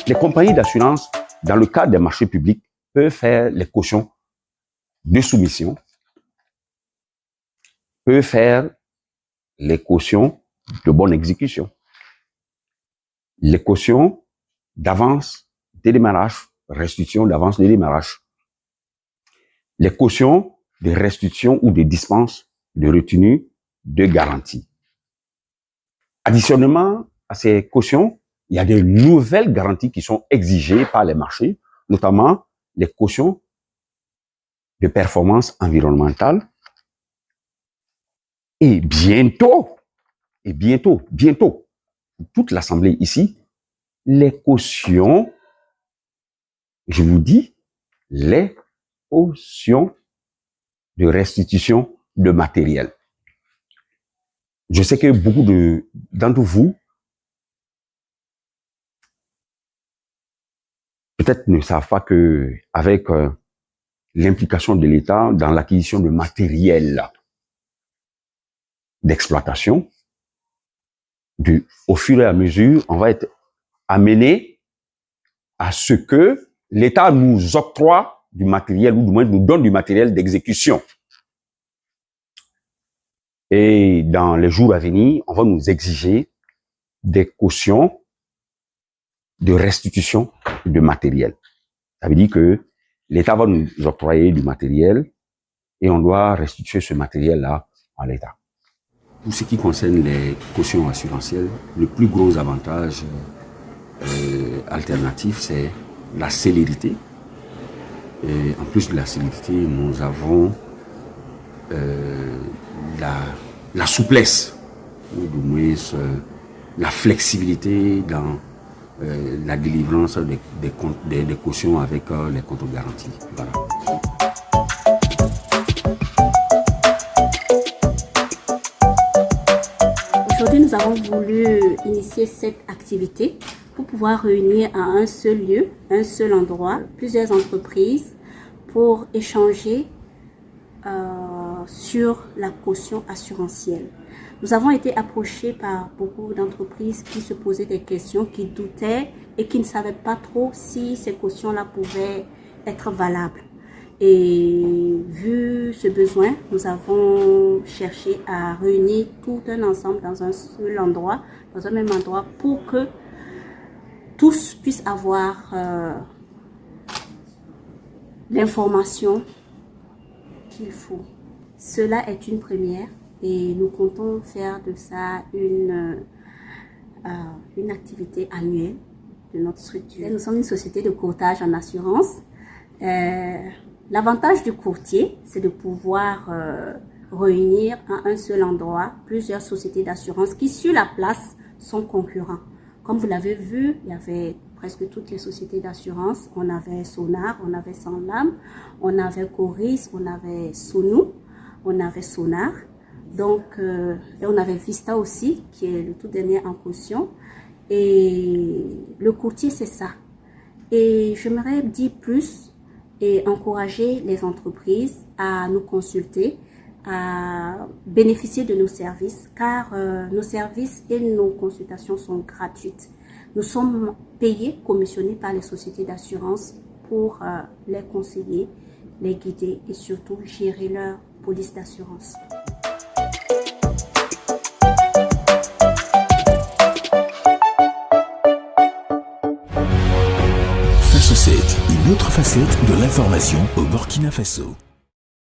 Les compagnies d'assurance, dans le cadre des marchés publics, peuvent faire les cautions de soumission, peuvent faire les cautions de bonne exécution, les cautions d'avance de démarrage, restitution d'avance de démarrage, les cautions de restitution ou de dispense de retenue de garantie. Additionnement à ces cautions, il y a de nouvelles garanties qui sont exigées par les marchés, notamment les cautions de performance environnementale. Et bientôt, toute l'Assemblée ici, les cautions, je vous dis, les cautions de restitution de matériel. Je sais que beaucoup d'entre vous peut-être ne savent pas que avec l'implication de l'État dans l'acquisition de matériel d'exploitation, au fur et à mesure, on va être amené à ce que l'État nous octroie du matériel, ou du moins nous donne du matériel d'exécution. Et dans les jours à venir, on va nous exiger des cautions de restitution de matériel. Ça veut dire que l'État va nous octroyer du matériel et on doit restituer ce matériel-là à l'État. Pour ce qui concerne les cautions assurantielles, le plus gros avantage alternatif, c'est la célérité. Et en plus de la célérité, nous avons la souplesse, ou du moins la flexibilité dans la délivrance des cautions avec les comptes garantis. Voilà. Aujourd'hui, nous avons voulu initier cette activité pour pouvoir réunir à un seul lieu, un seul endroit, plusieurs entreprises pour échanger sur la caution assurantielle. Nous avons été approchés par beaucoup d'entreprises qui se posaient des questions, qui doutaient et qui ne savaient pas trop si ces cautions-là pouvaient être valables. Et vu ce besoin, nous avons cherché à réunir tout un ensemble dans un seul endroit, dans un même endroit, pour que tous puissent avoir l'information qu'il faut. Cela est une première et nous comptons faire de ça une activité annuelle de notre structure. Nous sommes une société de courtage en assurance. L'avantage du courtier, c'est de pouvoir réunir à un seul endroit plusieurs sociétés d'assurance qui, sur la place, sont concurrents. Comme vous l'avez vu, il y avait presque toutes les sociétés d'assurance. On avait Sonar, on avait Sanlam, on avait Coris, on avait Sonu, on avait Sonar. Donc, et on avait Vista aussi, qui est le tout dernier en caution. Et le courtier, c'est ça. Et j'aimerais dire plus et encourager les entreprises à nous consulter, à bénéficier de nos services, car nos services et nos consultations sont gratuites. Nous sommes payés, commissionnés par les sociétés d'assurance pour les conseiller, les guider et surtout gérer leur police d'assurance. Faso 7, une autre facette de l'information au Burkina Faso.